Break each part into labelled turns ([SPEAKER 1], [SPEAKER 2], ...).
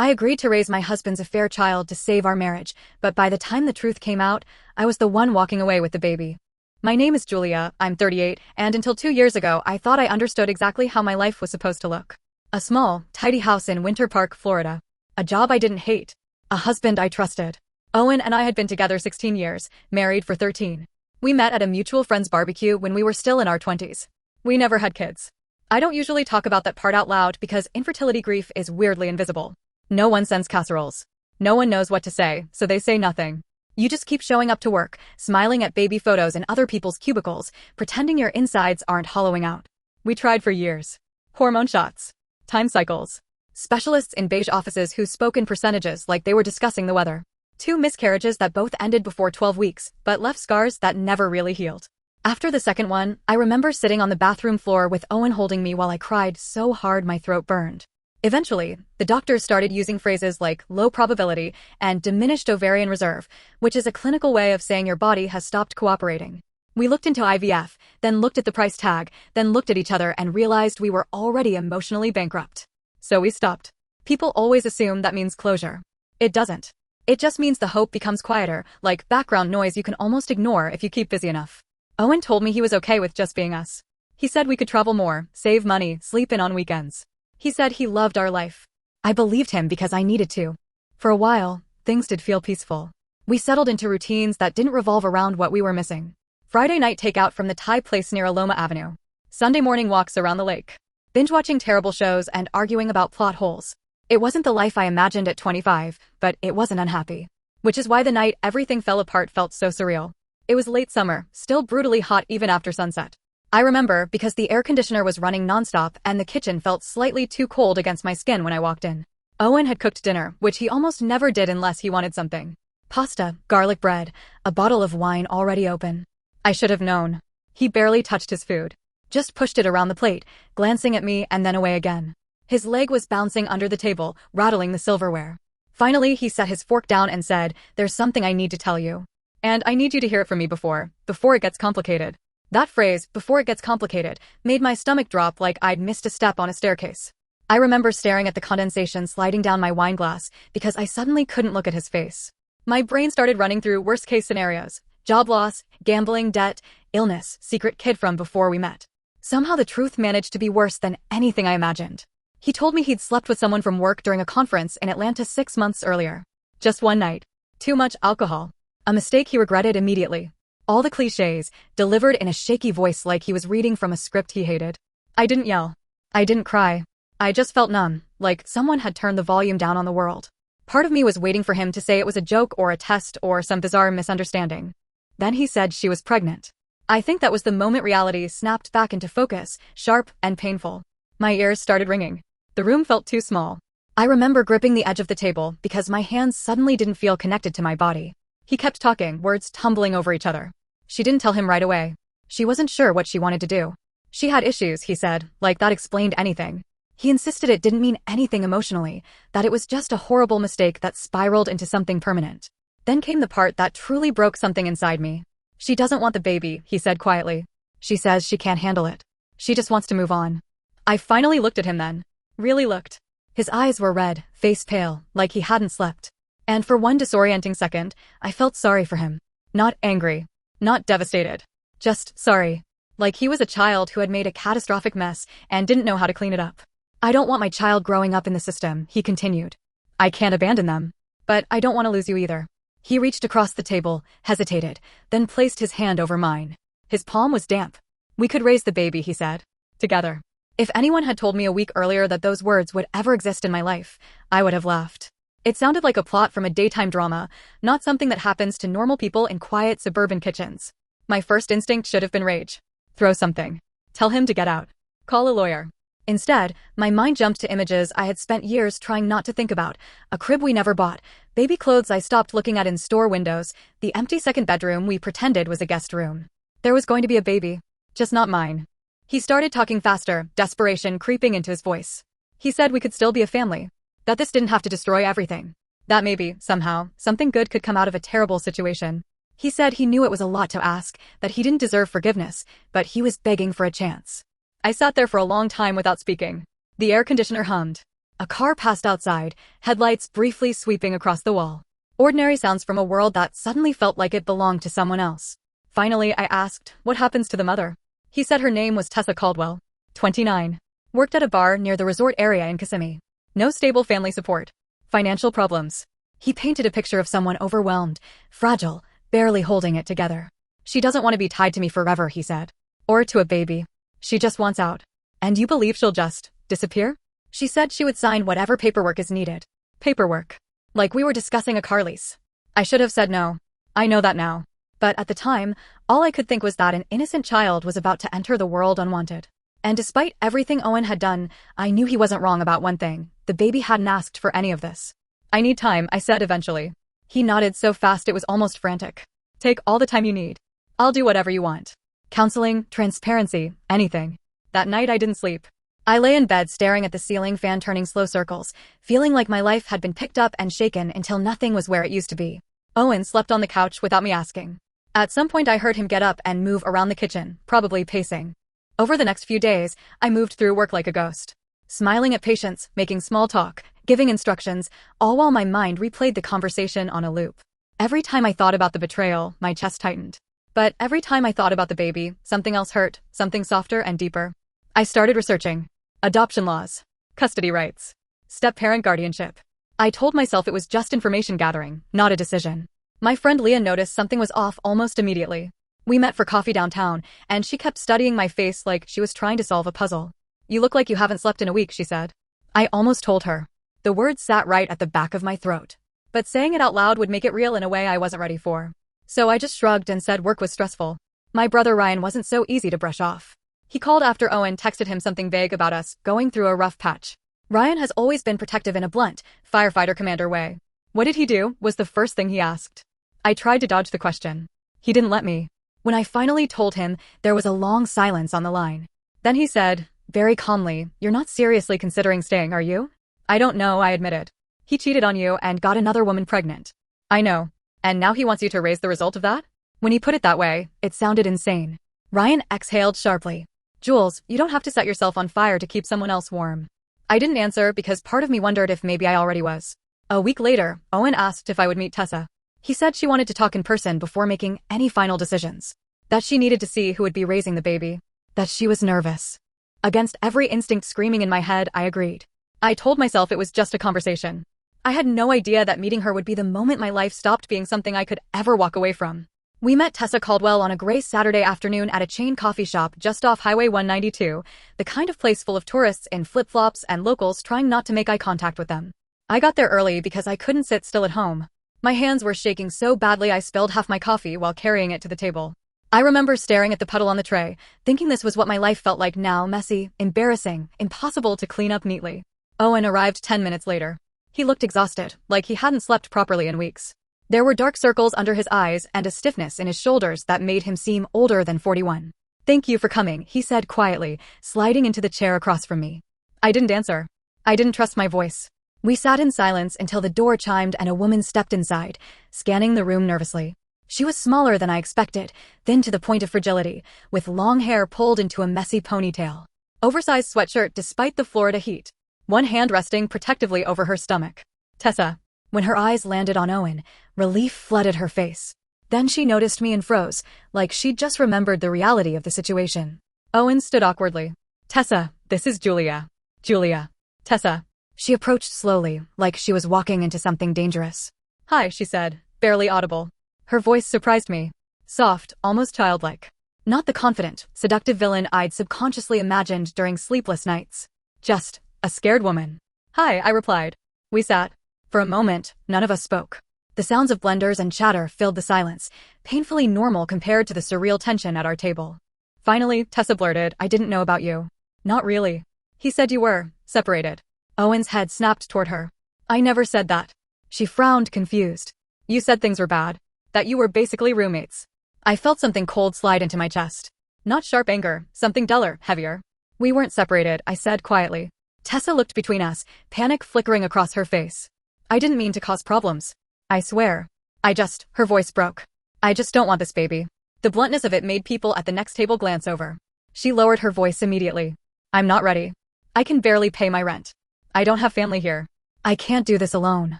[SPEAKER 1] I agreed to raise my husband's affair child to save our marriage, but by the time the truth came out, I was the one walking away with the baby. My name is Julia, I'm 38, and until 2 years ago I thought I understood exactly how my life was supposed to look. A small, tidy house in Winter Park, Florida. A job I didn't hate. A husband I trusted. Owen and I had been together 16 years, married for 13. We met at a mutual friend's barbecue when we were still in our 20s. We never had kids. I don't usually talk about that part out loud because infertility grief is weirdly invisible. No one sends casseroles. No one knows what to say, so they say nothing. You just keep showing up to work, smiling at baby photos in other people's cubicles, pretending your insides aren't hollowing out. We tried for years. Hormone shots. Time cycles. Specialists in beige offices who spoke in percentages like they were discussing the weather. 2 miscarriages that both ended before 12 weeks, but left scars that never really healed. After the second one, I remember sitting on the bathroom floor with Owen holding me while I cried so hard my throat burned. Eventually, the doctors started using phrases like low probability and diminished ovarian reserve, which is a clinical way of saying your body has stopped cooperating. We looked into IVF, then looked at the price tag, then looked at each other and realized we were already emotionally bankrupt. So we stopped. People always assume that means closure. It doesn't. It just means the hope becomes quieter, like background noise you can almost ignore if you keep busy enough. Owen told me he was okay with just being us. He said we could travel more, save money, sleep in on weekends. He said he loved our life. I believed him because I needed to. For a while, things did feel peaceful. We settled into routines that didn't revolve around what we were missing. Friday night takeout from the Thai place near Aloma Avenue. Sunday morning walks around the lake. Binge-watching terrible shows and arguing about plot holes. It wasn't the life I imagined at 25, but it wasn't unhappy. Which is why the night everything fell apart felt so surreal. It was late summer, still brutally hot even after sunset. I remember because the air conditioner was running nonstop and the kitchen felt slightly too cold against my skin when I walked in. Owen had cooked dinner, which he almost never did unless he wanted something. Pasta, garlic bread, a bottle of wine already open. I should have known. He barely touched his food. Just pushed it around the plate, glancing at me and then away again. His leg was bouncing under the table, rattling the silverware. Finally, he set his fork down and said, "There's something I need to tell you. And I need you to hear it from me before it gets complicated." That phrase, "before it gets complicated," made my stomach drop like I'd missed a step on a staircase. I remember staring at the condensation sliding down my wine glass because I suddenly couldn't look at his face. My brain started running through worst-case scenarios. Job loss, gambling, debt, illness, secret kid from before we met. Somehow the truth managed to be worse than anything I imagined. He told me he'd slept with someone from work during a conference in Atlanta 6 months earlier. Just one night. Too much alcohol. A mistake he regretted immediately. All the cliches, delivered in a shaky voice like he was reading from a script he hated. I didn't yell. I didn't cry. I just felt numb, like someone had turned the volume down on the world. Part of me was waiting for him to say it was a joke or a test or some bizarre misunderstanding. Then he said she was pregnant. I think that was the moment reality snapped back into focus, sharp and painful. My ears started ringing. The room felt too small. I remember gripping the edge of the table because my hands suddenly didn't feel connected to my body. He kept talking, words tumbling over each other. She didn't tell him right away. She wasn't sure what she wanted to do. She had issues, he said, like that explained anything. He insisted it didn't mean anything emotionally, that it was just a horrible mistake that spiraled into something permanent. Then came the part that truly broke something inside me. She doesn't want the baby, he said quietly. She says she can't handle it. She just wants to move on. I finally looked at him then. Really looked. His eyes were red, face pale, like he hadn't slept. And for one disorienting second, I felt sorry for him. Not angry. Not devastated. Just sorry. Like he was a child who had made a catastrophic mess and didn't know how to clean it up. I don't want my child growing up in the system, he continued. I can't abandon them. But I don't want to lose you either. He reached across the table, hesitated, then placed his hand over mine. His palm was damp. We could raise the baby, he said. Together. If anyone had told me a week earlier that those words would ever exist in my life, I would have laughed. It sounded like a plot from a daytime drama, not something that happens to normal people in quiet suburban kitchens. My first instinct should have been rage. Throw something. Tell him to get out. Call a lawyer. Instead, my mind jumped to images I had spent years trying not to think about. A crib we never bought, baby clothes I stopped looking at in store windows, the empty second bedroom we pretended was a guest room. There was going to be a baby. Just not mine. He started talking faster, desperation creeping into his voice. He said we could still be a family. That this didn't have to destroy everything. That maybe, somehow, something good could come out of a terrible situation. He said he knew it was a lot to ask, that he didn't deserve forgiveness, but he was begging for a chance. I sat there for a long time without speaking. The air conditioner hummed. A car passed outside, headlights briefly sweeping across the wall. Ordinary sounds from a world that suddenly felt like it belonged to someone else. Finally, I asked, what happens to the mother? He said her name was Tessa Caldwell. 29. Worked at a bar near the resort area in Kissimmee. No stable family support. Financial problems. He painted a picture of someone overwhelmed, fragile, barely holding it together. She doesn't want to be tied to me forever, he said. Or to a baby. She just wants out. And you believe she'll just disappear? She said she would sign whatever paperwork is needed. Paperwork. Like we were discussing a car lease. I should have said no. I know that now. But at the time, all I could think was that an innocent child was about to enter the world unwanted. And despite everything Owen had done, I knew he wasn't wrong about one thing. The baby hadn't asked for any of this. I need time, I said eventually. He nodded so fast it was almost frantic. Take all the time you need. I'll do whatever you want. Counseling, transparency, anything. That night I didn't sleep. I lay in bed staring at the ceiling fan turning slow circles, feeling like my life had been picked up and shaken until nothing was where it used to be. Owen slept on the couch without me asking. At some point I heard him get up and move around the kitchen, probably pacing. Over the next few days, I moved through work like a ghost. Smiling at patients, making small talk, giving instructions, all while my mind replayed the conversation on a loop. Every time I thought about the betrayal, my chest tightened. But every time I thought about the baby, something else hurt, something softer and deeper. I started researching. Adoption laws. Custody rights. Step-parent guardianship. I told myself it was just information gathering, not a decision. My friend Leah noticed something was off almost immediately. We met for coffee downtown, and she kept studying my face like she was trying to solve a puzzle. You look like you haven't slept in a week, she said. I almost told her. The words sat right at the back of my throat. But saying it out loud would make it real in a way I wasn't ready for. So I just shrugged and said work was stressful. My brother Ryan wasn't so easy to brush off. He called after Owen texted him something vague about us going through a rough patch. Ryan has always been protective in a blunt, firefighter commander way. What did he do? Was the first thing he asked. I tried to dodge the question. He didn't let me. When I finally told him, there was a long silence on the line. Then he said, very calmly, you're not seriously considering staying, are you? I don't know, I admitted. He cheated on you and got another woman pregnant. I know. And now he wants you to raise the result of that? When he put it that way, it sounded insane. Ryan exhaled sharply. Jules, you don't have to set yourself on fire to keep someone else warm. I didn't answer because part of me wondered if maybe I already was. A week later, Owen asked if I would meet Tessa. He said she wanted to talk in person before making any final decisions. That she needed to see who would be raising the baby. That she was nervous. Against every instinct screaming in my head, I agreed. I told myself it was just a conversation. I had no idea that meeting her would be the moment my life stopped being something I could ever walk away from. We met Tessa Caldwell on a gray Saturday afternoon at a chain coffee shop just off Highway 192, the kind of place full of tourists in flip-flops and locals trying not to make eye contact with them. I got there early because I couldn't sit still at home. My hands were shaking so badly I spilled half my coffee while carrying it to the table. I remember staring at the puddle on the tray, thinking this was what my life felt like now, messy, embarrassing, impossible to clean up neatly. Owen arrived 10 minutes later. He looked exhausted, like he hadn't slept properly in weeks. There were dark circles under his eyes and a stiffness in his shoulders that made him seem older than 41. Thank you for coming, he said quietly, sliding into the chair across from me. I didn't answer. I didn't trust my voice. We sat in silence until the door chimed and a woman stepped inside, scanning the room nervously. She was smaller than I expected, thin to the point of fragility, with long hair pulled into a messy ponytail. Oversized sweatshirt despite the Florida heat. One hand resting protectively over her stomach. Tessa. When her eyes landed on Owen, relief flooded her face. Then she noticed me and froze, like she'd just remembered the reality of the situation. Owen stood awkwardly. Tessa, this is Julia. Julia. Tessa. She approached slowly, like she was walking into something dangerous. Hi, she said, barely audible. Her voice surprised me. Soft, almost childlike. Not the confident, seductive villain I'd subconsciously imagined during sleepless nights. Just a scared woman. Hi, I replied. We sat. For a moment, none of us spoke. The sounds of blenders and chatter filled the silence, painfully normal compared to the surreal tension at our table. Finally, Tessa blurted, I didn't know about you. Not really. He said you were separated. Owen's head snapped toward her. I never said that. She frowned, confused. You said things were bad. That you were basically roommates. I felt something cold slide into my chest. Not sharp anger, something duller, heavier. We weren't separated, I said quietly. Tessa looked between us, panic flickering across her face. I didn't mean to cause problems. I swear. Her voice broke. I just don't want this baby. The bluntness of it made people at the next table glance over. She lowered her voice immediately. I'm not ready. I can barely pay my rent. I don't have family here. I can't do this alone.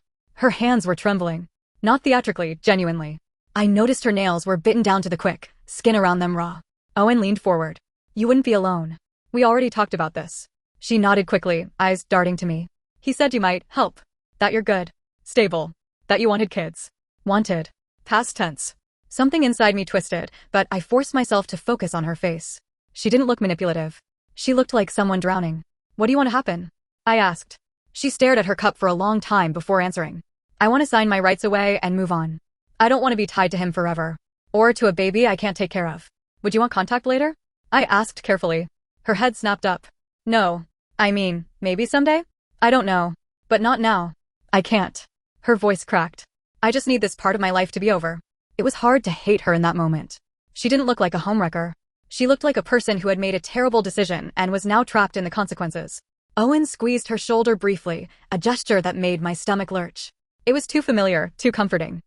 [SPEAKER 1] Her hands were trembling. Not theatrically, genuinely. I noticed her nails were bitten down to the quick, skin around them raw. Owen leaned forward. You wouldn't be alone. We already talked about this. She nodded quickly, eyes darting to me. He said you might help. That you're good. Stable. That you wanted kids. Wanted. Past tense. Something inside me twisted, but I forced myself to focus on her face. She didn't look manipulative. She looked like someone drowning. What do you want to happen? I asked. She stared at her cup for a long time before answering. I want to sign my rights away and move on. I don't want to be tied to him forever. Or to a baby I can't take care of. Would you want contact later? I asked carefully. Her head snapped up. No. I mean, maybe someday? I don't know. But not now. I can't. Her voice cracked. I just need this part of my life to be over. It was hard to hate her in that moment. She didn't look like a homewrecker. She looked like a person who had made a terrible decision and was now trapped in the consequences. Owen squeezed her shoulder briefly, a gesture that made my stomach lurch. It was too familiar, too comforting.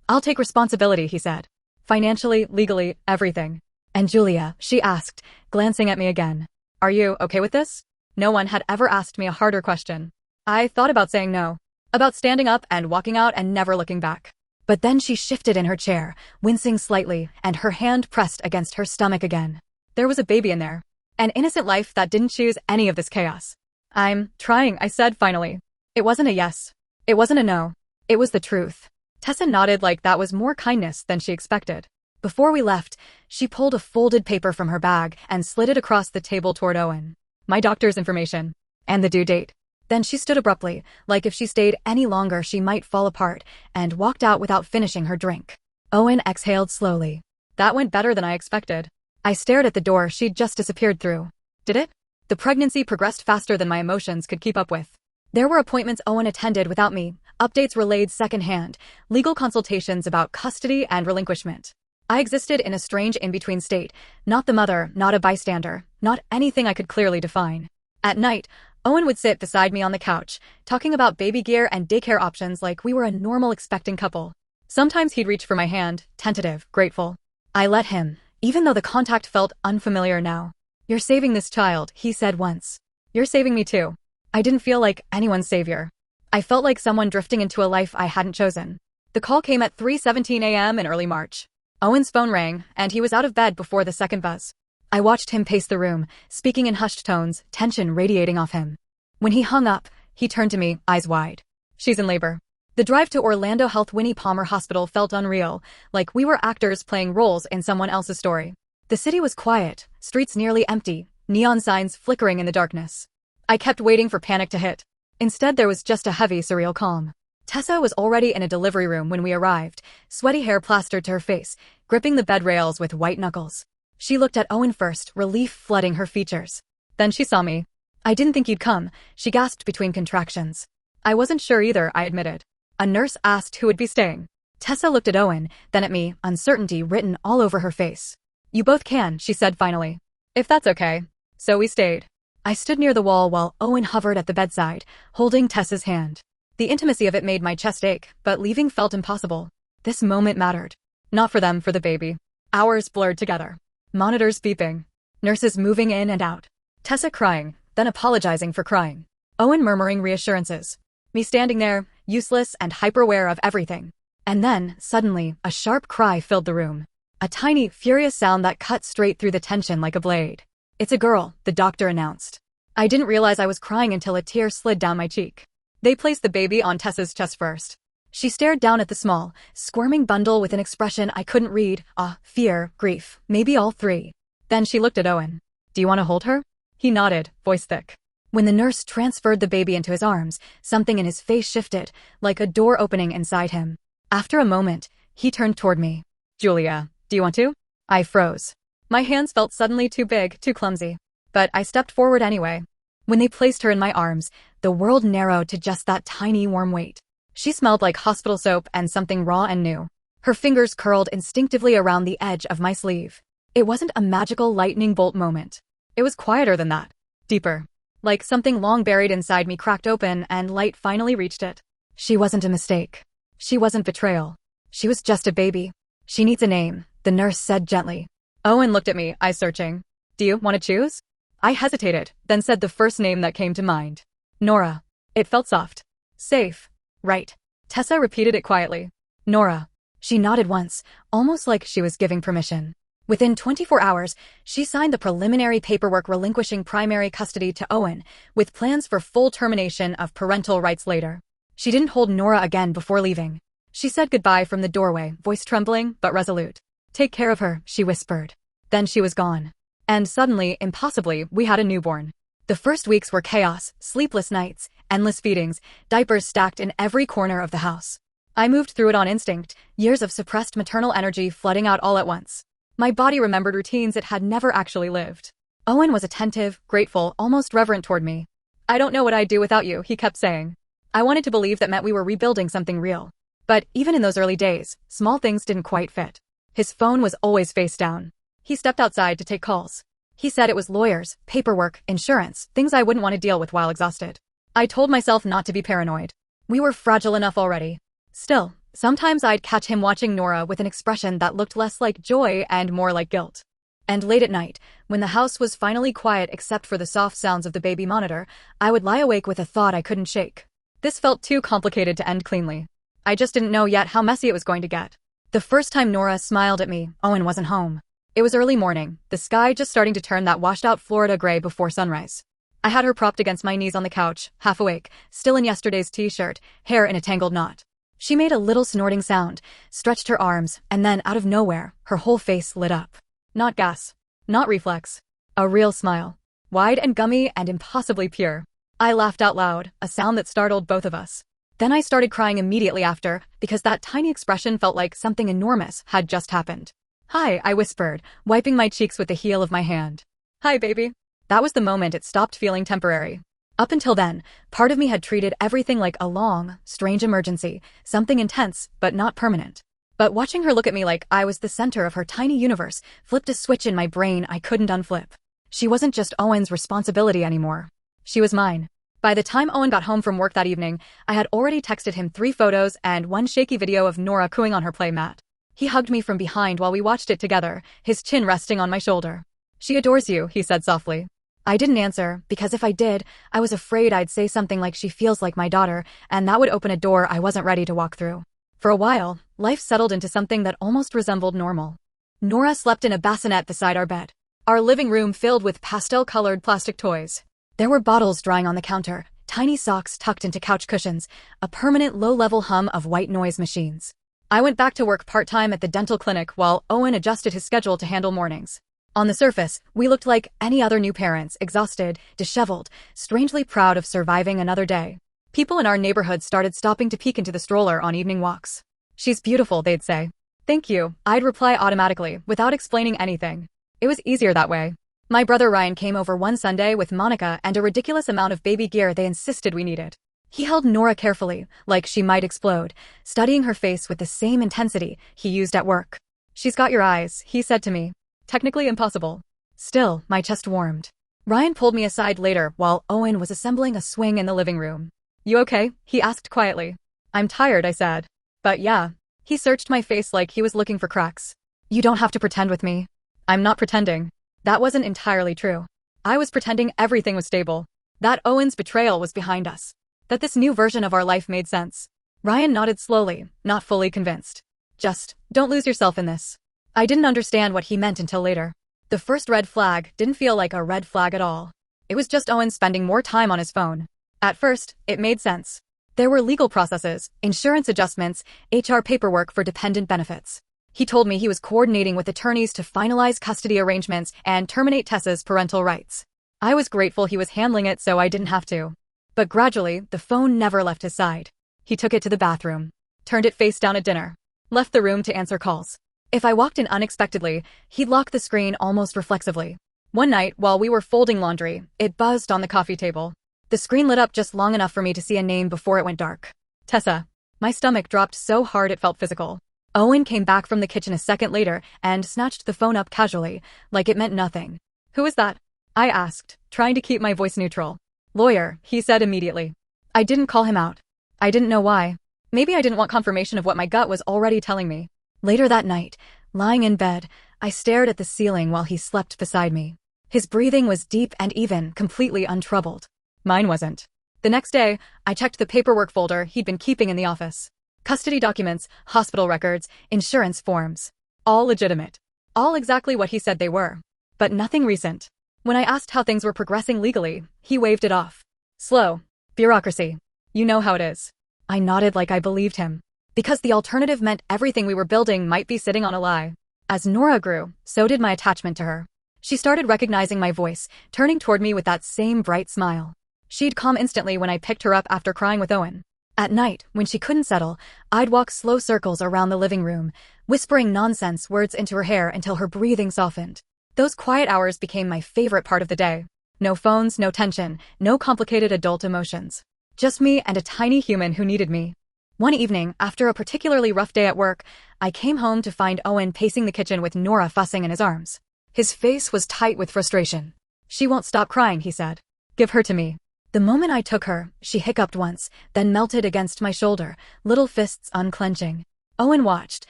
[SPEAKER 1] I'll take responsibility, he said. Financially, legally, everything. And Julia, she asked, glancing at me again. Are you okay with this? No one had ever asked me a harder question. I thought about saying no. About standing up and walking out and never looking back. But then she shifted in her chair, wincing slightly, and her hand pressed against her stomach again. There was a baby in there. An innocent life that didn't choose any of this chaos. I'm trying, I said finally. It wasn't a yes. It wasn't a no. It was the truth. Tessa nodded like that was more kindness than she expected. Before we left, she pulled a folded paper from her bag and slid it across the table toward Owen. My doctor's information. And the due date. Then she stood abruptly, like if she stayed any longer she might fall apart, and walked out without finishing her drink. Owen exhaled slowly. That went better than I expected. I stared at the door she'd just disappeared through. Did it? The pregnancy progressed faster than my emotions could keep up with. There were appointments Owen attended without me, updates relayed secondhand, legal consultations about custody and relinquishment. I existed in a strange in-between state, not the mother, not a bystander, not anything I could clearly define. At night, Owen would sit beside me on the couch, talking about baby gear and daycare options like we were a normal expecting couple. Sometimes he'd reach for my hand, tentative, grateful. I let him, even though the contact felt unfamiliar now. You're saving this child, he said once. You're saving me too. I didn't feel like anyone's savior. I felt like someone drifting into a life I hadn't chosen. The call came at 3:17 a.m. in early March. Owen's phone rang, and he was out of bed before the second buzz. I watched him pace the room, speaking in hushed tones, tension radiating off him. When he hung up, he turned to me, eyes wide. She's in labor. The drive to Orlando Health Winnie Palmer Hospital felt unreal, like we were actors playing roles in someone else's story. The city was quiet, streets nearly empty, neon signs flickering in the darkness. I kept waiting for panic to hit. Instead, there was just a heavy, surreal calm. Tessa was already in a delivery room when we arrived, sweaty hair plastered to her face, gripping the bed rails with white knuckles. She looked at Owen first, relief flooding her features. Then she saw me. I didn't think you'd come, she gasped between contractions. I wasn't sure either, I admitted. A nurse asked who would be staying. Tessa looked at Owen, then at me, uncertainty written all over her face. You both can, she said finally. If that's okay. So we stayed. I stood near the wall while Owen hovered at the bedside, holding Tessa's hand. The intimacy of it made my chest ache, but leaving felt impossible. This moment mattered. Not for them, for the baby. Hours blurred together. Monitors beeping. Nurses moving in and out. Tessa crying, then apologizing for crying. Owen murmuring reassurances. Me standing there, useless and hyper-aware of everything. And then, suddenly, a sharp cry filled the room. A tiny, furious sound that cut straight through the tension like a blade. It's a girl, the doctor announced. I didn't realize I was crying until a tear slid down my cheek. They placed the baby on Tessa's chest first. She stared down at the small, squirming bundle with an expression I couldn't read, fear, grief, maybe all three. Then she looked at Owen. Do you want to hold her? He nodded, voice thick. When the nurse transferred the baby into his arms, something in his face shifted, like a door opening inside him. After a moment, he turned toward me. Julia, do you want to? I froze. My hands felt suddenly too big, too clumsy. But I stepped forward anyway. When they placed her in my arms, the world narrowed to just that tiny warm weight. She smelled like hospital soap and something raw and new. Her fingers curled instinctively around the edge of my sleeve. It wasn't a magical lightning bolt moment. It was quieter than that. Deeper. Like something long buried inside me cracked open and light finally reached it. She wasn't a mistake. She wasn't betrayal. She was just a baby. She needs a name, the nurse said gently. Owen looked at me, eyes searching. Do you want to choose? I hesitated, then said the first name that came to mind. Nora. It felt soft. Safe. Right. Tessa repeated it quietly. Nora. She nodded once, almost like she was giving permission. Within 24 hours, she signed the preliminary paperwork relinquishing primary custody to Owen, with plans for full termination of parental rights later. She didn't hold Nora again before leaving. She said goodbye from the doorway, voice trembling but resolute. Take care of her, she whispered. Then she was gone. And suddenly, impossibly, we had a newborn. The first weeks were chaos, sleepless nights, endless feedings, diapers stacked in every corner of the house. I moved through it on instinct, years of suppressed maternal energy flooding out all at once. My body remembered routines it had never actually lived. Owen was attentive, grateful, almost reverent toward me. I don't know what I'd do without you, he kept saying. I wanted to believe that meant we were rebuilding something real. But even in those early days, small things didn't quite fit. His phone was always face down. He stepped outside to take calls. He said it was lawyers, paperwork, insurance, things I wouldn't want to deal with while exhausted. I told myself not to be paranoid. We were fragile enough already. Still, sometimes I'd catch him watching Nora with an expression that looked less like joy and more like guilt. And late at night, when the house was finally quiet except for the soft sounds of the baby monitor, I would lie awake with a thought I couldn't shake. This felt too complicated to end cleanly. I just didn't know yet how messy it was going to get. The first time Nora smiled at me, Owen wasn't home. It was early morning, the sky just starting to turn that washed-out Florida gray before sunrise. I had her propped against my knees on the couch, half awake, still in yesterday's t-shirt, hair in a tangled knot. She made a little snorting sound, stretched her arms, and then, out of nowhere, her whole face lit up. Not gas. Not reflex. A real smile. Wide and gummy and impossibly pure. I laughed out loud, a sound that startled both of us. Then I started crying immediately after, because that tiny expression felt like something enormous had just happened. Hi, I whispered, wiping my cheeks with the heel of my hand. Hi, baby. That was the moment it stopped feeling temporary. Up until then, part of me had treated everything like a long, strange emergency, something intense, but not permanent. But watching her look at me like I was the center of her tiny universe flipped a switch in my brain I couldn't unflip. She wasn't just Owen's responsibility anymore. She was mine. By the time Owen got home from work that evening, I had already texted him 3 photos and 1 shaky video of Nora cooing on her play mat. He hugged me from behind while we watched it together, his chin resting on my shoulder. She adores you, he said softly. I didn't answer, because if I did, I was afraid I'd say something like she feels like my daughter, and that would open a door I wasn't ready to walk through. For a while, life settled into something that almost resembled normal. Nora slept in a bassinet beside our bed. Our living room filled with pastel-colored plastic toys. There were bottles drying on the counter, tiny socks tucked into couch cushions, a permanent low-level hum of white noise machines. I went back to work part-time at the dental clinic while Owen adjusted his schedule to handle mornings. On the surface, we looked like any other new parents, exhausted, disheveled, strangely proud of surviving another day. People in our neighborhood started stopping to peek into the stroller on evening walks. She's beautiful, they'd say. Thank you, I'd reply automatically, without explaining anything. It was easier that way. My brother Ryan came over one Sunday with Monica and a ridiculous amount of baby gear they insisted we needed. He held Nora carefully, like she might explode, studying her face with the same intensity he used at work. She's got your eyes, he said to me. Technically impossible. Still, my chest warmed. Ryan pulled me aside later while Owen was assembling a swing in the living room. You okay? He asked quietly. I'm tired, I said. But yeah. He searched my face like he was looking for cracks. You don't have to pretend with me. I'm not pretending. That wasn't entirely true. I was pretending everything was stable. That Owen's betrayal was behind us. That this new version of our life made sense. Ryan nodded slowly, not fully convinced. Just, don't lose yourself in this. I didn't understand what he meant until later. The first red flag didn't feel like a red flag at all. It was just Owen spending more time on his phone. At first, it made sense. There were legal processes, insurance adjustments, HR paperwork for dependent benefits. He told me he was coordinating with attorneys to finalize custody arrangements and terminate Tessa's parental rights. I was grateful he was handling it so I didn't have to. But gradually, the phone never left his side. He took it to the bathroom, turned it face down at dinner, left the room to answer calls. If I walked in unexpectedly, he'd lock the screen almost reflexively. One night, while we were folding laundry, it buzzed on the coffee table. The screen lit up just long enough for me to see a name before it went dark. Tessa. My stomach dropped so hard it felt physical. Owen came back from the kitchen a second later and snatched the phone up casually, like it meant nothing. Who is that? I asked, trying to keep my voice neutral. Lawyer, he said immediately. I didn't call him out. I didn't know why. Maybe I didn't want confirmation of what my gut was already telling me. Later that night, lying in bed, I stared at the ceiling while he slept beside me. His breathing was deep and even, completely untroubled. Mine wasn't. The next day, I checked the paperwork folder he'd been keeping in the office. Custody documents, hospital records, insurance forms. All legitimate. All exactly what he said they were. But nothing recent. When I asked how things were progressing legally, he waved it off. Slow. Bureaucracy. You know how it is. I nodded like I believed him. Because the alternative meant everything we were building might be sitting on a lie. As Nora grew, so did my attachment to her. She started recognizing my voice, turning toward me with that same bright smile. She'd calm instantly when I picked her up after crying with Owen. At night, when she couldn't settle, I'd walk slow circles around the living room, whispering nonsense words into her hair until her breathing softened. Those quiet hours became my favorite part of the day. No phones, no tension, no complicated adult emotions. Just me and a tiny human who needed me. One evening, after a particularly rough day at work, I came home to find Owen pacing the kitchen with Nora fussing in his arms. His face was tight with frustration. She won't stop crying, he said. Give her to me. The moment I took her, she hiccuped once, then melted against my shoulder, little fists unclenching. Owen watched,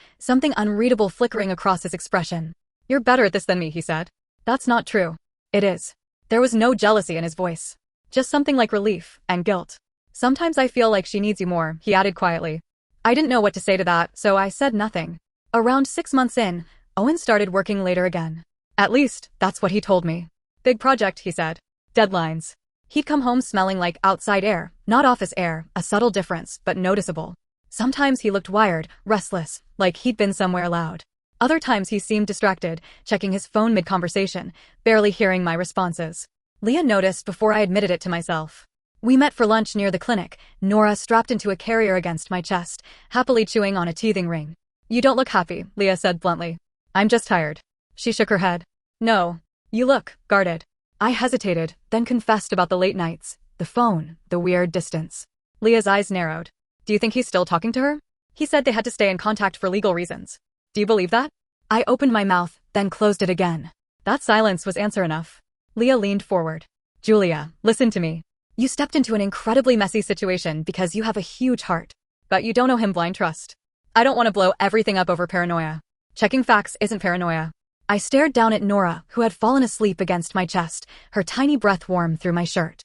[SPEAKER 1] something unreadable flickering across his expression. You're better at this than me, he said. That's not true. It is. There was no jealousy in his voice. Just something like relief and guilt. Sometimes I feel like she needs you more, he added quietly. I didn't know what to say to that, so I said nothing. Around 6 months in, Owen started working later again. At least, that's what he told me. Big project, he said. Deadlines. He'd come home smelling like outside air, not office air, a subtle difference, but noticeable. Sometimes he looked wired, restless, like he'd been somewhere loud. Other times he seemed distracted, checking his phone mid-conversation, barely hearing my responses. Leah noticed before I admitted it to myself. We met for lunch near the clinic, Nora strapped into a carrier against my chest, happily chewing on a teething ring. You don't look happy, Leah said bluntly. I'm just tired. She shook her head. No. You look guarded. I hesitated, then confessed about the late nights, the phone, the weird distance. Leah's eyes narrowed. Do you think he's still talking to her? He said they had to stay in contact for legal reasons. Do you believe that? I opened my mouth, then closed it again. That silence was answer enough. Leah leaned forward. Julia, listen to me. You stepped into an incredibly messy situation because you have a huge heart. But you don't owe him blind trust. I don't want to blow everything up over paranoia. Checking facts isn't paranoia. I stared down at Nora, who had fallen asleep against my chest, her tiny breath warm through my shirt.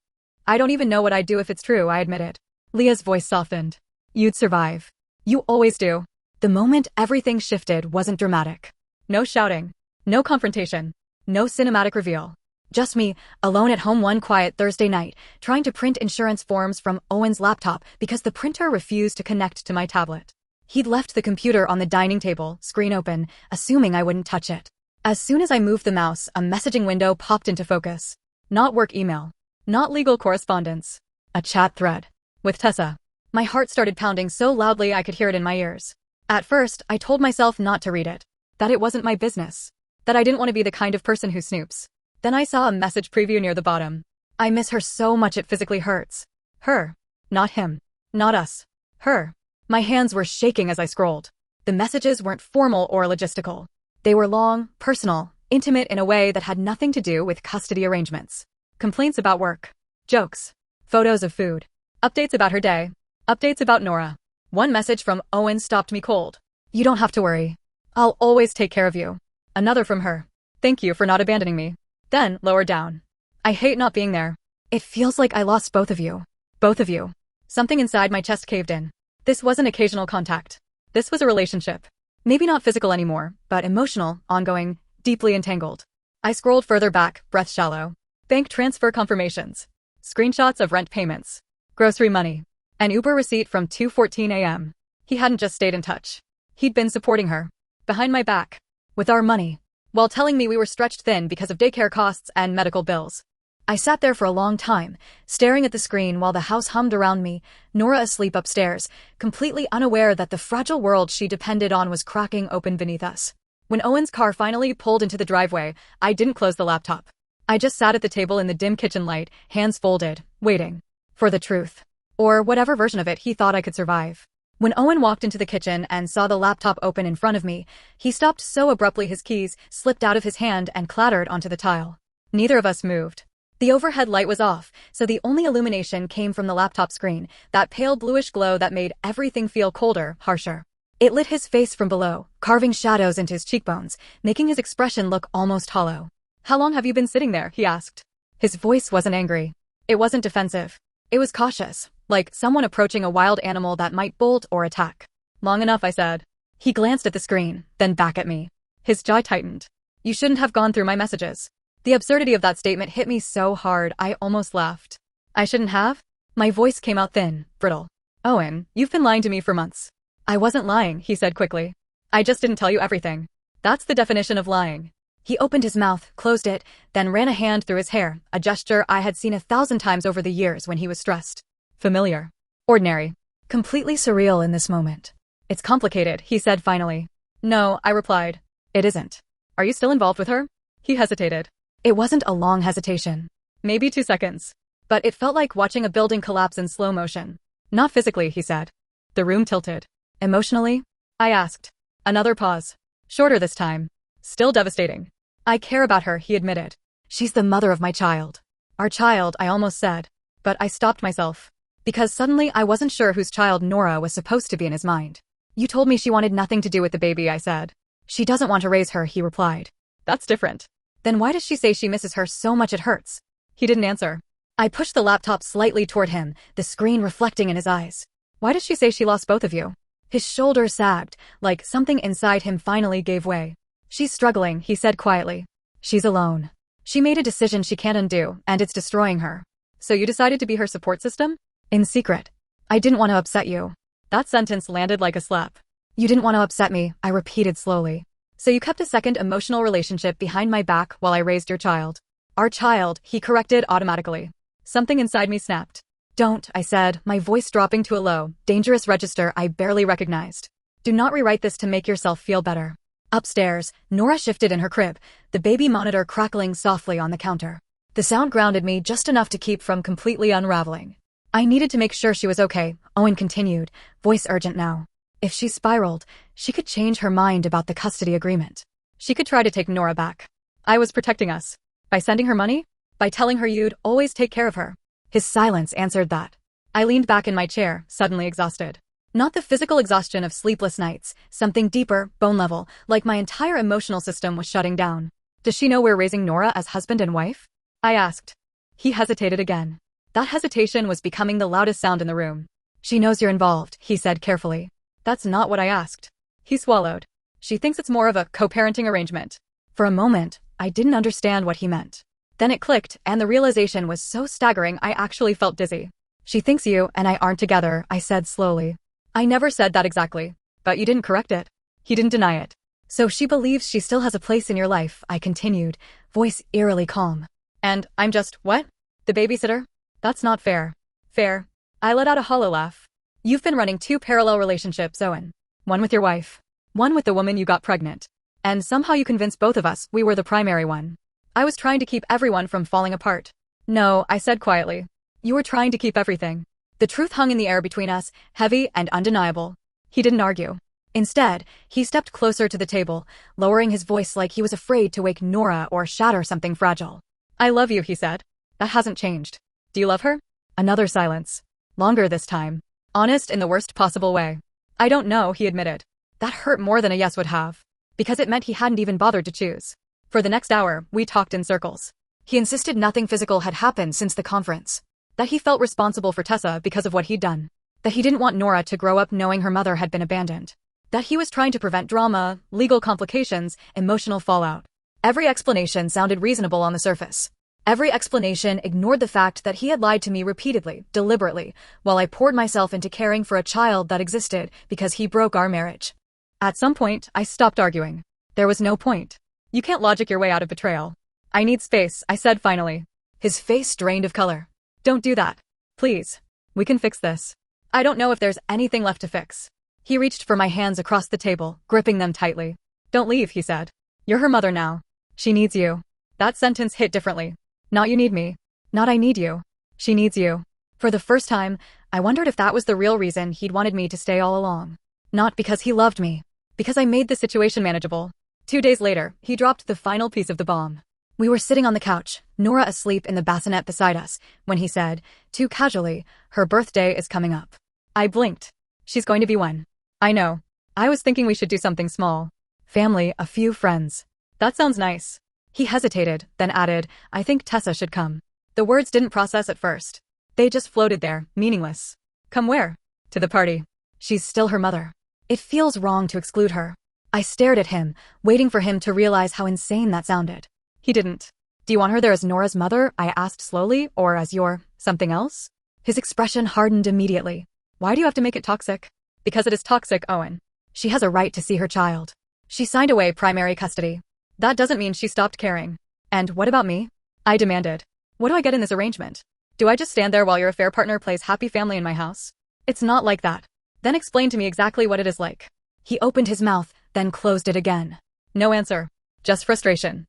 [SPEAKER 1] I don't even know what I'd do if it's true, I admitted. Leah's voice softened. You'd survive. You always do. The moment everything shifted wasn't dramatic. No shouting. No confrontation. No cinematic reveal. Just me, alone at home one quiet Thursday night, trying to print insurance forms from Owen's laptop because the printer refused to connect to my tablet. He'd left the computer on the dining table, screen open, assuming I wouldn't touch it. As soon as I moved the mouse, a messaging window popped into focus. Not work email. Not legal correspondence. A chat thread. With Tessa. My heart started pounding so loudly I could hear it in my ears. At first, I told myself not to read it. That it wasn't my business. That I didn't want to be the kind of person who snoops. Then I saw a message preview near the bottom. I miss her so much it physically hurts. Her. Not him. Not us. Her. My hands were shaking as I scrolled. The messages weren't formal or logistical. They were long, personal, intimate in a way that had nothing to do with custody arrangements. Complaints about work. Jokes. Photos of food. Updates about her day. Updates about Nora. One message from Owen stopped me cold. You don't have to worry. I'll always take care of you. Another from her. Thank you for not abandoning me. Then, lower down. I hate not being there. It feels like I lost both of you. Both of you. Something inside my chest caved in. This wasn't occasional contact. This was a relationship. Maybe not physical anymore, but emotional, ongoing, deeply entangled. I scrolled further back, breath shallow. Bank transfer confirmations. Screenshots of rent payments. Grocery money. An Uber receipt from 2:14 a.m. He hadn't just stayed in touch. He'd been supporting her. Behind my back. With our money. While telling me we were stretched thin because of daycare costs and medical bills. I sat there for a long time, staring at the screen while the house hummed around me, Nora asleep upstairs, completely unaware that the fragile world she depended on was cracking open beneath us. When Owen's car finally pulled into the driveway, I didn't close the laptop. I just sat at the table in the dim kitchen light, hands folded, waiting. For the truth. Or whatever version of it he thought I could survive. When Owen walked into the kitchen and saw the laptop open in front of me, he stopped so abruptly his keys slipped out of his hand and clattered onto the tile. Neither of us moved. The overhead light was off, so the only illumination came from the laptop screen, that pale bluish glow that made everything feel colder, harsher. It lit his face from below, carving shadows into his cheekbones, making his expression look almost hollow. How long have you been sitting there? He asked. His voice wasn't angry. It wasn't defensive. It was cautious, like someone approaching a wild animal that might bolt or attack. Long enough, I said. He glanced at the screen, then back at me. His jaw tightened. You shouldn't have gone through my messages. The absurdity of that statement hit me so hard, I almost laughed. I shouldn't have? My voice came out thin, brittle. Owen, you've been lying to me for months. I wasn't lying, he said quickly. I just didn't tell you everything. That's the definition of lying. He opened his mouth, closed it, then ran a hand through his hair, a gesture I had seen 1,000 times over the years when he was stressed. Familiar. Ordinary. Completely surreal in this moment. It's complicated, he said finally. No, I replied. It isn't. Are you still involved with her? He hesitated. It wasn't a long hesitation. Maybe 2 seconds. But it felt like watching a building collapse in slow motion. Not physically, he said. The room tilted. Emotionally? I asked. Another pause. Shorter this time. Still devastating. I care about her, he admitted. She's the mother of my child. Our child, I almost said. But I stopped myself. Because suddenly I wasn't sure whose child Nora was supposed to be in his mind. You told me she wanted nothing to do with the baby, I said. She doesn't want to raise her, he replied. That's different. Then why does she say she misses her so much it hurts? He didn't answer. I pushed the laptop slightly toward him, the screen reflecting in his eyes. Why does she say she lost both of you? His shoulders sagged, like something inside him finally gave way. She's struggling, he said quietly. She's alone. She made a decision she can't undo, and it's destroying her. So you decided to be her support system? In secret. I didn't want to upset you. That sentence landed like a slap. You didn't want to upset me, I repeated slowly. So you kept a second emotional relationship behind my back while I raised your child. Our child, he corrected automatically. Something inside me snapped. Don't, I said, my voice dropping to a low, dangerous register I barely recognized. Do not rewrite this to make yourself feel better. Upstairs, Nora shifted in her crib, the baby monitor crackling softly on the counter. The sound grounded me just enough to keep from completely unraveling. I needed to make sure she was okay, Owen continued, voice urgent now. If she spiraled, she could change her mind about the custody agreement. She could try to take Nora back. I was protecting us. By sending her money? By telling her you'd always take care of her. His silence answered that. I leaned back in my chair, suddenly exhausted. Not the physical exhaustion of sleepless nights, something deeper, bone level, like my entire emotional system was shutting down. Does she know we're raising Nora as husband and wife? I asked. He hesitated again. That hesitation was becoming the loudest sound in the room. She knows you're involved, he said carefully. That's not what I asked. He swallowed. She thinks it's more of a co-parenting arrangement. For a moment, I didn't understand what he meant. Then it clicked, and the realization was so staggering I actually felt dizzy. She thinks you and I aren't together, I said slowly. I never said that exactly. But you didn't correct it. He didn't deny it. So she believes she still has a place in your life, I continued, voice eerily calm. And I'm just, what? The babysitter? That's not fair. Fair. I let out a hollow laugh. You've been running 2 parallel relationships, Owen. One with your wife. One with the woman you got pregnant. And somehow you convinced both of us we were the primary one. I was trying to keep everyone from falling apart. No, I said quietly. You were trying to keep everything. The truth hung in the air between us, heavy and undeniable. He didn't argue. Instead, he stepped closer to the table, lowering his voice like he was afraid to wake Nora or shatter something fragile. I love you, he said. That hasn't changed. Do you love her? Another silence. Longer this time. Honest in the worst possible way. I don't know, he admitted. That hurt more than a yes would have. Because it meant he hadn't even bothered to choose. For the next hour, we talked in circles. He insisted nothing physical had happened since the conference. That he felt responsible for Tessa because of what he'd done. That he didn't want Nora to grow up knowing her mother had been abandoned. That he was trying to prevent drama, legal complications, emotional fallout. Every explanation sounded reasonable on the surface. Every explanation ignored the fact that he had lied to me repeatedly, deliberately, while I poured myself into caring for a child that existed because he broke our marriage. At some point, I stopped arguing. There was no point. You can't logic your way out of betrayal. I need space, I said finally. His face drained of color. Don't do that. Please. We can fix this. I don't know if there's anything left to fix. He reached for my hands across the table, gripping them tightly. Don't leave, he said. You're her mother now. She needs you. That sentence hit differently. Not you need me. Not I need you. She needs you. For the first time, I wondered if that was the real reason he'd wanted me to stay all along. Not because he loved me. Because I made the situation manageable. 2 days later, he dropped the final piece of the bomb. We were sitting on the couch, Nora asleep in the bassinet beside us, when he said, too casually, her birthday is coming up. I blinked. She's going to be one. I know. I was thinking we should do something small. Family, a few friends. That sounds nice. He hesitated, then added, I think Tessa should come. The words didn't process at first. They just floated there, meaningless. Come where? To the party. She's still her mother. It feels wrong to exclude her. I stared at him, waiting for him to realize how insane that sounded. He didn't. Do you want her there as Nora's mother? I asked slowly, or as your something else? His expression hardened immediately. Why do you have to make it toxic? Because it is toxic, Owen. She has a right to see her child. She signed away primary custody. That doesn't mean she stopped caring. And what about me? I demanded. What do I get in this arrangement? Do I just stand there while your affair partner plays happy family in my house? It's not like that. Then explain to me exactly what it is like. He opened his mouth, then closed it again. No answer. Just frustration.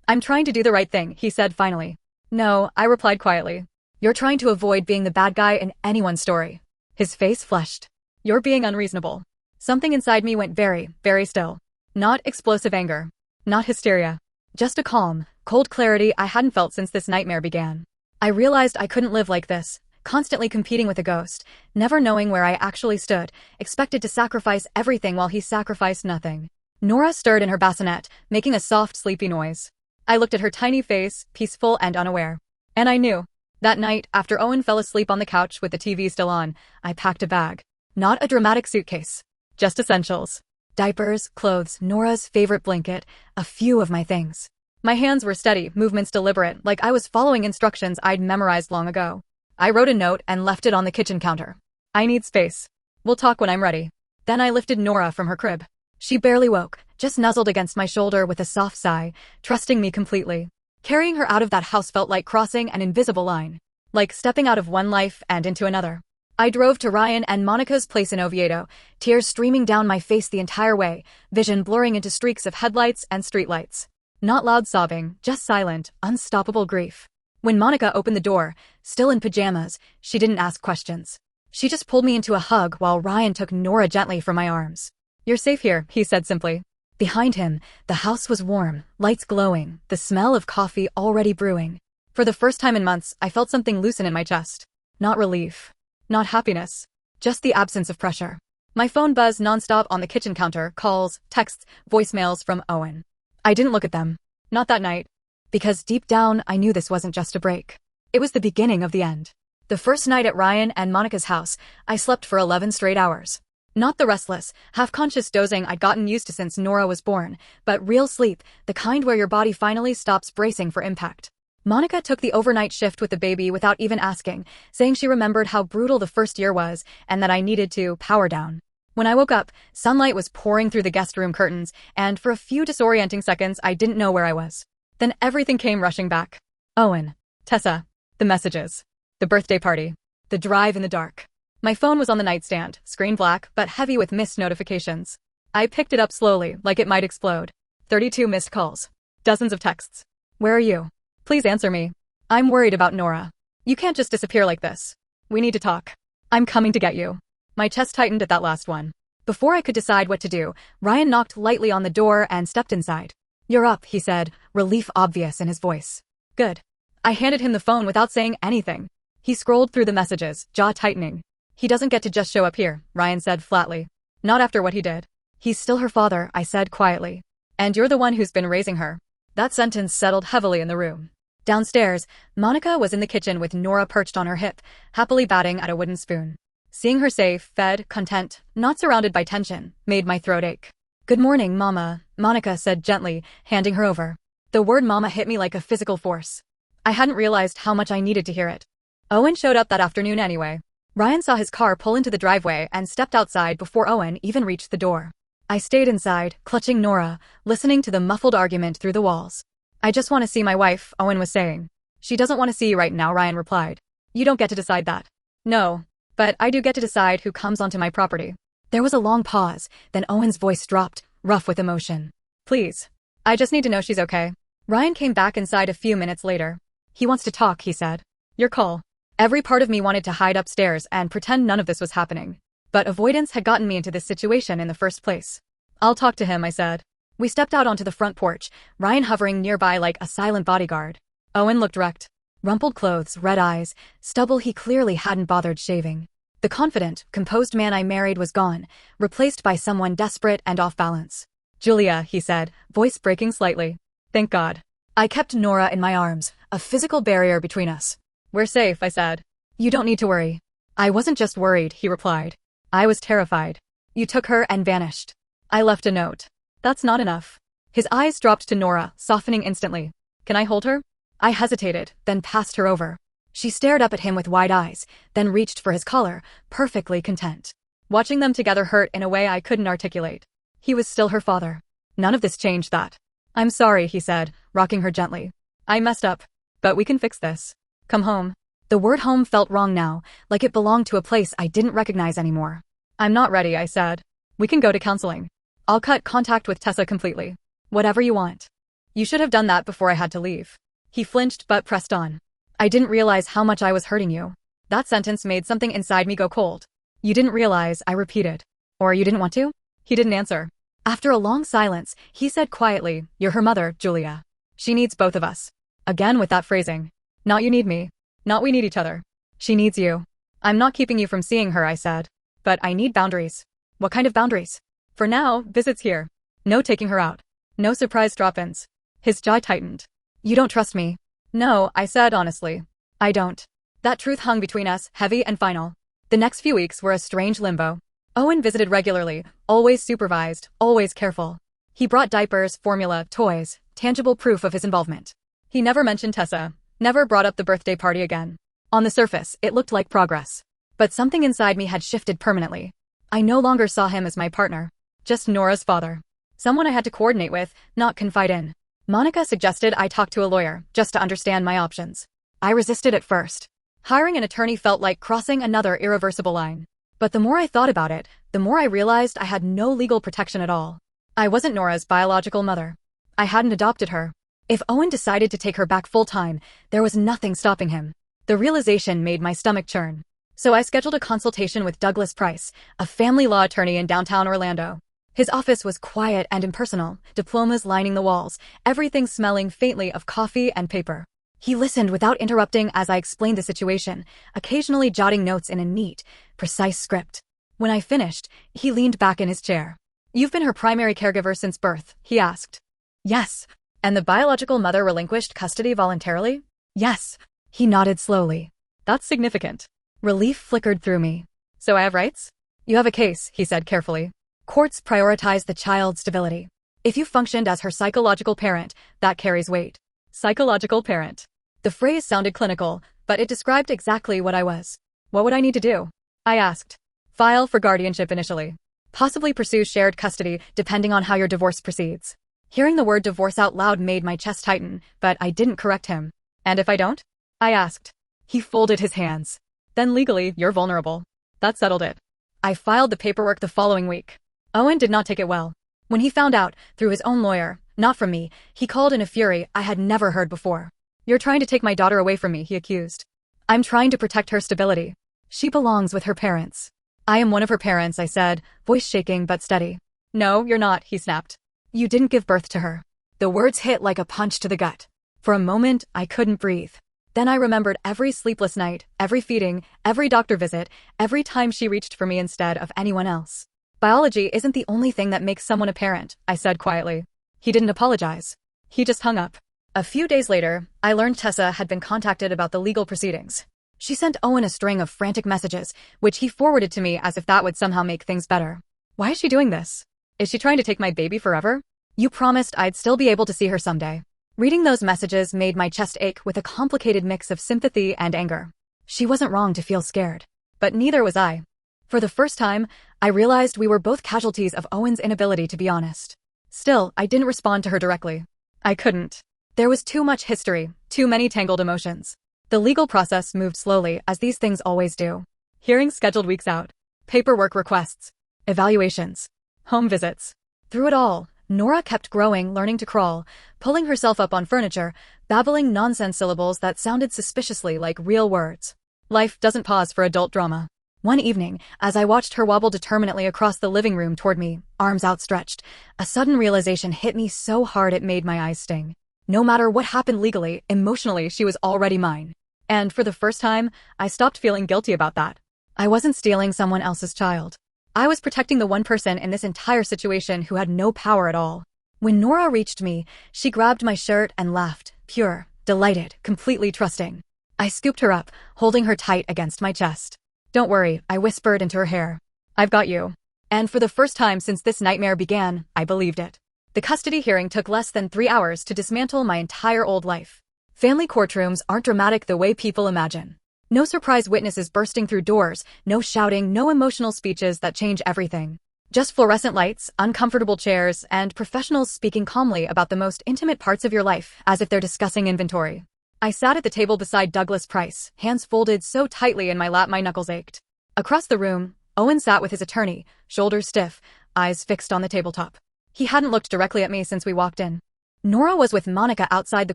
[SPEAKER 1] I'm trying to do the right thing, he said finally. No, I replied quietly. You're trying to avoid being the bad guy in anyone's story. His face flushed. You're being unreasonable. Something inside me went very, very still. Not explosive anger. Not hysteria. Just a calm, cold clarity I hadn't felt since this nightmare began. I realized I couldn't live like this, constantly competing with a ghost, never knowing where I actually stood, expected to sacrifice everything while he sacrificed nothing. Nora stirred in her bassinet, making a soft, sleepy noise. I looked at her tiny face, peaceful and unaware. And I knew. That night, after Owen fell asleep on the couch with the TV still on, I packed a bag. Not a dramatic suitcase. Just essentials. Diapers, clothes, Nora's favorite blanket, a few of my things. My hands were steady, movements deliberate, like I was following instructions I'd memorized long ago. I wrote a note and left it on the kitchen counter. I need space. We'll talk when I'm ready. Then I lifted Nora from her crib. She barely woke, just nuzzled against my shoulder with a soft sigh, trusting me completely. Carrying her out of that house felt like crossing an invisible line. Like stepping out of one life and into another. I drove to Ryan and Monica's place in Oviedo, tears streaming down my face the entire way, vision blurring into streaks of headlights and streetlights. Not loud sobbing, just silent, unstoppable grief. When Monica opened the door, still in pajamas, she didn't ask questions. She just pulled me into a hug while Ryan took Nora gently from my arms. You're safe here, he said simply. Behind him, the house was warm, lights glowing, the smell of coffee already brewing. For the first time in months, I felt something loosen in my chest. Not relief. Not happiness. Just the absence of pressure. My phone buzzed nonstop on the kitchen counter, calls, texts, voicemails from Owen. I didn't look at them. Not that night. Because deep down, I knew this wasn't just a break. It was the beginning of the end. The first night at Ryan and Monica's house, I slept for 11 straight hours. Not the restless, half-conscious dozing I'd gotten used to since Nora was born, but real sleep, the kind where your body finally stops bracing for impact. Monica took the overnight shift with the baby without even asking, saying she remembered how brutal the first year was and that I needed to power down. When I woke up, sunlight was pouring through the guest room curtains, and for a few disorienting seconds I didn't know where I was. Then everything came rushing back. Owen. Tessa. The messages. The birthday party. The drive in the dark. My phone was on the nightstand, screen black, but heavy with missed notifications. I picked it up slowly, like it might explode. 32 missed calls. Dozens of texts. Where are you? Please answer me. I'm worried about Nora. You can't just disappear like this. We need to talk. I'm coming to get you. My chest tightened at that last one. Before I could decide what to do, Ryan knocked lightly on the door and stepped inside. You're up, he said, relief obvious in his voice. Good. I handed him the phone without saying anything. He scrolled through the messages, jaw tightening. He doesn't get to just show up here, Ryan said flatly. Not after what he did. He's still her father, I said quietly. And you're the one who's been raising her. That sentence settled heavily in the room. Downstairs, Monica was in the kitchen with Nora perched on her hip, happily batting at a wooden spoon. Seeing her safe, fed, content, not surrounded by tension, made my throat ache. Good morning, Mama, Monica said gently, handing her over. The word Mama hit me like a physical force. I hadn't realized how much I needed to hear it. Owen showed up that afternoon anyway. Ryan saw his car pull into the driveway and stepped outside before Owen even reached the door. I stayed inside, clutching Nora, listening to the muffled argument through the walls. I just want to see my wife, Owen was saying. She doesn't want to see you right now, Ryan replied. You don't get to decide that. No, but I do get to decide who comes onto my property. There was a long pause, then Owen's voice dropped, rough with emotion. Please. I just need to know she's okay. Ryan came back inside a few minutes later. He wants to talk, he said. Your call. Every part of me wanted to hide upstairs and pretend none of this was happening. But avoidance had gotten me into this situation in the first place. I'll talk to him, I said. We stepped out onto the front porch, Ryan hovering nearby like a silent bodyguard. Owen looked wrecked. Rumpled clothes, red eyes, stubble he clearly hadn't bothered shaving. The confident, composed man I married was gone, replaced by someone desperate and off balance. Julia, he said, voice breaking slightly. Thank God. I kept Nora in my arms, a physical barrier between us. We're safe, I said. You don't need to worry. I wasn't just worried, he replied. I was terrified. You took her and vanished. I left a note. That's not enough. His eyes dropped to Nora, softening instantly. Can I hold her? I hesitated, then passed her over. She stared up at him with wide eyes, then reached for his collar, perfectly content. Watching them together hurt in a way I couldn't articulate. He was still her father. None of this changed that. I'm sorry, he said, rocking her gently. I messed up. But we can fix this. Come home. The word home felt wrong now, like it belonged to a place I didn't recognize anymore. I'm not ready, I said. We can go to counseling. I'll cut contact with Tessa completely. Whatever you want. You should have done that before I had to leave. He flinched but pressed on. I didn't realize how much I was hurting you. That sentence made something inside me go cold. You didn't realize, I repeated. Or you didn't want to? He didn't answer. After a long silence, he said quietly, You're her mother, Julia. She needs both of us. Again with that phrasing. Not you need me. Not we need each other. She needs you. I'm not keeping you from seeing her, I said. But I need boundaries. What kind of boundaries? For now, visits here. No taking her out. No surprise drop-ins. His jaw tightened. You don't trust me. No, I said honestly. I don't. That truth hung between us, heavy and final. The next few weeks were a strange limbo. Owen visited regularly, always supervised, always careful. He brought diapers, formula, toys, tangible proof of his involvement. He never mentioned Tessa, never brought up the birthday party again. On the surface, it looked like progress. But something inside me had shifted permanently. I no longer saw him as my partner. Just Nora's father. Someone I had to coordinate with, not confide in. Monica suggested I talk to a lawyer, just to understand my options. I resisted at first. Hiring an attorney felt like crossing another irreversible line. But the more I thought about it, the more I realized I had no legal protection at all. I wasn't Nora's biological mother. I hadn't adopted her. If Owen decided to take her back full-time, there was nothing stopping him. The realization made my stomach churn. So I scheduled a consultation with Douglas Price, a family law attorney in downtown Orlando. His office was quiet and impersonal, diplomas lining the walls, everything smelling faintly of coffee and paper. He listened without interrupting as I explained the situation, occasionally jotting notes in a neat, precise script. When I finished, he leaned back in his chair. You've been her primary caregiver since birth, he asked. Yes. And the biological mother relinquished custody voluntarily? Yes. He nodded slowly. That's significant. Relief flickered through me. So I have rights? You have a case, he said carefully. Courts prioritize the child's stability. If you functioned as her psychological parent, that carries weight. Psychological parent. The phrase sounded clinical, but it described exactly what I was. What would I need to do? I asked. File for guardianship initially. Possibly pursue shared custody, depending on how your divorce proceeds. Hearing the word divorce out loud made my chest tighten, but I didn't correct him. And if I don't? I asked. He folded his hands. Then legally, you're vulnerable. That settled it. I filed the paperwork the following week. Owen did not take it well. When he found out, through his own lawyer, not from me, he called in a fury I had never heard before. You're trying to take my daughter away from me, he accused. I'm trying to protect her stability. She belongs with her parents. I am one of her parents, I said, voice shaking but steady. No, you're not, he snapped. You didn't give birth to her. The words hit like a punch to the gut. For a moment, I couldn't breathe. Then I remembered every sleepless night, every feeding, every doctor visit, every time she reached for me instead of anyone else. Biology isn't the only thing that makes someone a parent, I said quietly. He didn't apologize. He just hung up. A few days later, I learned Tessa had been contacted about the legal proceedings. She sent Owen a string of frantic messages, which he forwarded to me as if that would somehow make things better. Why is she doing this? Is she trying to take my baby forever? You promised I'd still be able to see her someday. Reading those messages made my chest ache with a complicated mix of sympathy and anger. She wasn't wrong to feel scared. But neither was I. For the first time, I realized we were both casualties of Owen's inability to be honest. Still, I didn't respond to her directly. I couldn't. There was too much history, too many tangled emotions. The legal process moved slowly, as these things always do. Hearings scheduled weeks out. Paperwork requests. Evaluations. Home visits. Through it all, Nora kept growing, learning to crawl, pulling herself up on furniture, babbling nonsense syllables that sounded suspiciously like real words. Life doesn't pause for adult drama. One evening, as I watched her wobble determinately across the living room toward me, arms outstretched, a sudden realization hit me so hard it made my eyes sting. No matter what happened legally, emotionally, she was already mine. And for the first time, I stopped feeling guilty about that. I wasn't stealing someone else's child. I was protecting the one person in this entire situation who had no power at all. When Nora reached me, she grabbed my shirt and laughed, pure, delighted, completely trusting. I scooped her up, holding her tight against my chest. Don't worry, I whispered into her hair. I've got you. And for the first time since this nightmare began, I believed it. The custody hearing took less than 3 hours to dismantle my entire old life. Family courtrooms aren't dramatic the way people imagine. No surprise witnesses bursting through doors, no shouting, no emotional speeches that change everything. Just fluorescent lights, uncomfortable chairs, and professionals speaking calmly about the most intimate parts of your life, as if they're discussing inventory. I sat at the table beside Douglas Price, hands folded so tightly in my lap my knuckles ached. Across the room, Owen sat with his attorney, shoulders stiff, eyes fixed on the tabletop. He hadn't looked directly at me since we walked in. Nora was with Monica outside the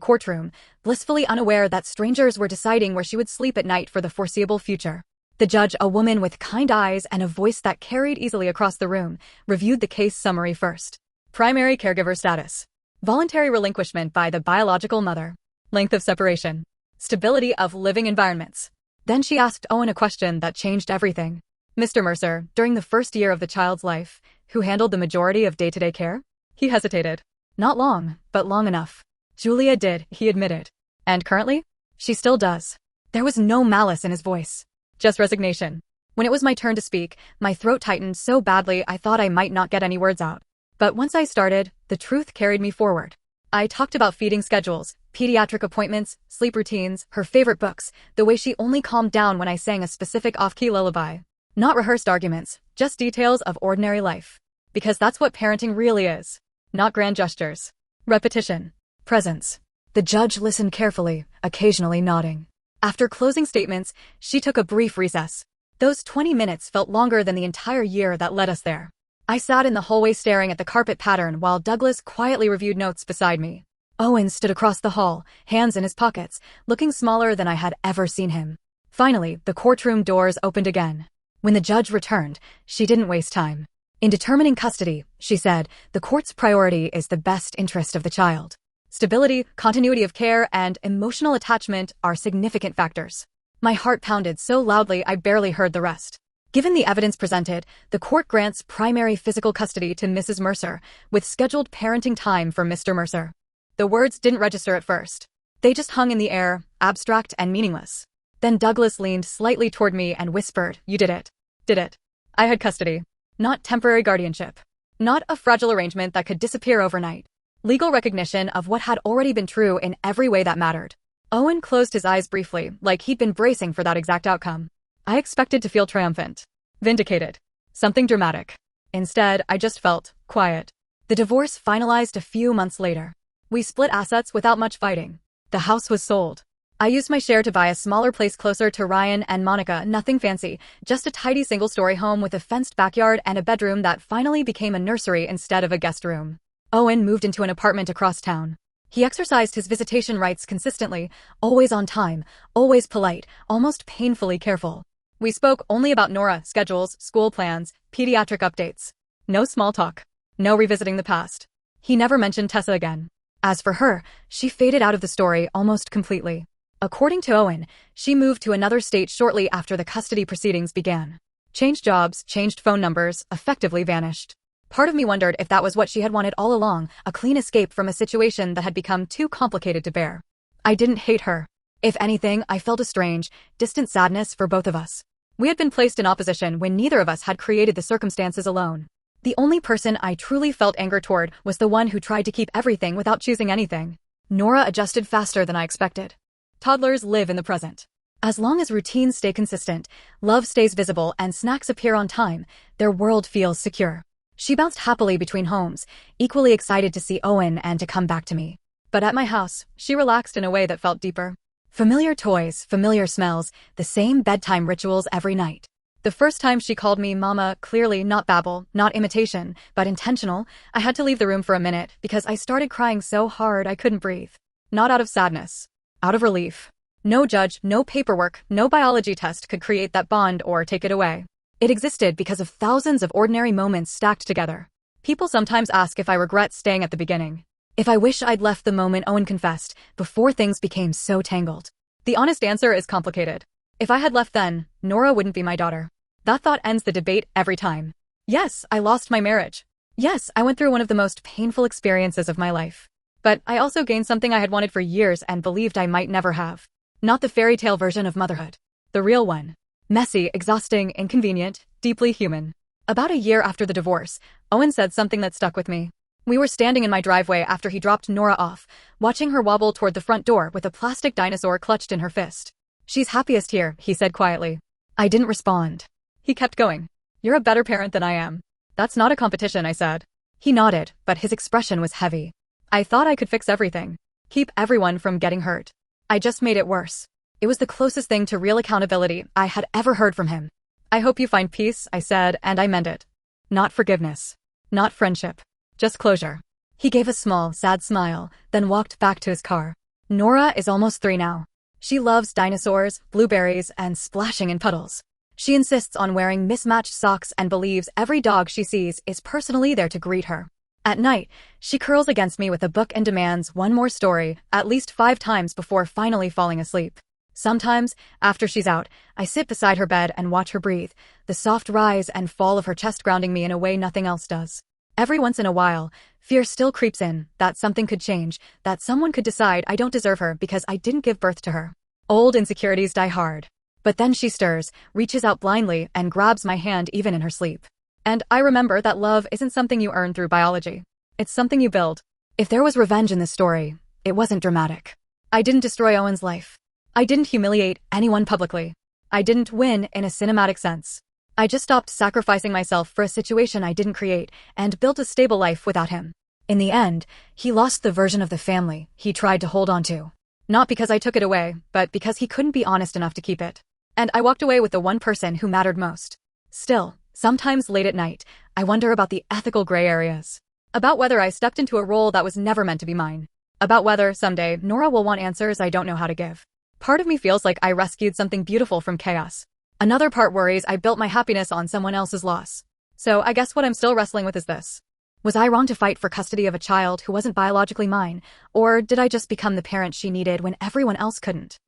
[SPEAKER 1] courtroom, blissfully unaware that strangers were deciding where she would sleep at night for the foreseeable future. The judge, a woman with kind eyes and a voice that carried easily across the room, reviewed the case summary first. Primary caregiver status. Voluntary relinquishment by the biological mother. Length of separation. Stability of living environments. Then she asked Owen a question that changed everything. Mr. Mercer, during the first year of the child's life, who handled the majority of day-to-day care? He hesitated. Not long, but long enough. Julia did, he admitted. And currently? She still does. There was no malice in his voice. Just resignation. When it was my turn to speak, my throat tightened so badly I thought I might not get any words out. But once I started, the truth carried me forward. I talked about feeding schedules, pediatric appointments, sleep routines, her favorite books, the way she only calmed down when I sang a specific off-key lullaby. Not rehearsed arguments, just details of ordinary life. Because that's what parenting really is. Not grand gestures. Repetition. Presence. The judge listened carefully, occasionally nodding. After closing statements, she took a brief recess. Those 20 minutes felt longer than the entire year that led us there. I sat in the hallway staring at the carpet pattern while Douglas quietly reviewed notes beside me. Owen stood across the hall, hands in his pockets, looking smaller than I had ever seen him. Finally, the courtroom doors opened again. When the judge returned, she didn't waste time. In determining custody, she said, the court's priority is the best interest of the child. Stability, continuity of care, and emotional attachment are significant factors. My heart pounded so loudly I barely heard the rest. Given the evidence presented, the court grants primary physical custody to Mrs. Mercer, with scheduled parenting time for Mr. Mercer. The words didn't register at first. They just hung in the air, abstract and meaningless. Then Douglas leaned slightly toward me and whispered, "You did it. Did it. I had custody. Not temporary guardianship. Not a fragile arrangement that could disappear overnight. Legal recognition of what had already been true in every way that mattered." Owen closed his eyes briefly, like he'd been bracing for that exact outcome. I expected to feel triumphant. Vindicated. Something dramatic. Instead, I just felt quiet. The divorce finalized a few months later. We split assets without much fighting. The house was sold. I used my share to buy a smaller place closer to Ryan and Monica, nothing fancy, just a tidy single-story home with a fenced backyard and a bedroom that finally became a nursery instead of a guest room. Owen moved into an apartment across town. He exercised his visitation rights consistently, always on time, always polite, almost painfully careful. We spoke only about Nora, schedules, school plans, pediatric updates. No small talk. No revisiting the past. He never mentioned Tessa again. As for her, she faded out of the story almost completely. According to Owen, she moved to another state shortly after the custody proceedings began. Changed jobs, changed phone numbers, effectively vanished. Part of me wondered if that was what she had wanted all along, a clean escape from a situation that had become too complicated to bear. I didn't hate her. If anything, I felt a strange, distant sadness for both of us. We had been placed in opposition when neither of us had created the circumstances alone. The only person I truly felt anger toward was the one who tried to keep everything without choosing anything. Nora adjusted faster than I expected. Toddlers live in the present. As long as routines stay consistent, love stays visible, and snacks appear on time, their world feels secure. She bounced happily between homes, equally excited to see Owen and to come back to me. But at my house, she relaxed in a way that felt deeper. Familiar toys, familiar smells, the same bedtime rituals every night. The first time she called me Mama, clearly not babble, not imitation, but intentional, I had to leave the room for a minute because I started crying so hard I couldn't breathe. Not out of sadness. Out of relief. No judge, no paperwork, no biology test could create that bond or take it away. It existed because of thousands of ordinary moments stacked together. People sometimes ask if I regret staying at the beginning. If I wish I'd left the moment Owen confessed, before things became so tangled. The honest answer is complicated. If I had left then, Nora wouldn't be my daughter. That thought ends the debate every time. Yes, I lost my marriage. Yes, I went through one of the most painful experiences of my life. But I also gained something I had wanted for years and believed I might never have. Not the fairy tale version of motherhood. The real one. Messy, exhausting, inconvenient, deeply human. About a year after the divorce, Owen said something that stuck with me. We were standing in my driveway after he dropped Nora off, watching her wobble toward the front door with a plastic dinosaur clutched in her fist. "She's happiest here," he said quietly. I didn't respond. He kept going. "You're a better parent than I am." "That's not a competition," I said. He nodded, but his expression was heavy. I thought I could fix everything. Keep everyone from getting hurt. I just made it worse. It was the closest thing to real accountability I had ever heard from him. "I hope you find peace," I said, and I meant it. Not forgiveness. Not friendship. Just closure. He gave a small, sad smile, then walked back to his car. Nora is almost 3 now. She loves dinosaurs, blueberries, and splashing in puddles. She insists on wearing mismatched socks and believes every dog she sees is personally there to greet her. At night, she curls against me with a book and demands one more story, at least 5 times before finally falling asleep. Sometimes, after she's out, I sit beside her bed and watch her breathe, the soft rise and fall of her chest grounding me in a way nothing else does. Every once in a while, fear still creeps in, that something could change, that someone could decide I don't deserve her because I didn't give birth to her. Old insecurities die hard. But then she stirs, reaches out blindly, and grabs my hand even in her sleep. And I remember that love isn't something you earn through biology. It's something you build. If there was revenge in this story, it wasn't dramatic. I didn't destroy Owen's life. I didn't humiliate anyone publicly. I didn't win in a cinematic sense. I just stopped sacrificing myself for a situation I didn't create and built a stable life without him. In the end, he lost the version of the family he tried to hold on to. Not because I took it away, but because he couldn't be honest enough to keep it. And I walked away with the one person who mattered most. Still, sometimes late at night, I wonder about the ethical gray areas. About whether I stepped into a role that was never meant to be mine. About whether, someday, Nora will want answers I don't know how to give. Part of me feels like I rescued something beautiful from chaos. Another part worries I built my happiness on someone else's loss. So I guess what I'm still wrestling with is this. Was I wrong to fight for custody of a child who wasn't biologically mine, or did I just become the parent she needed when everyone else couldn't?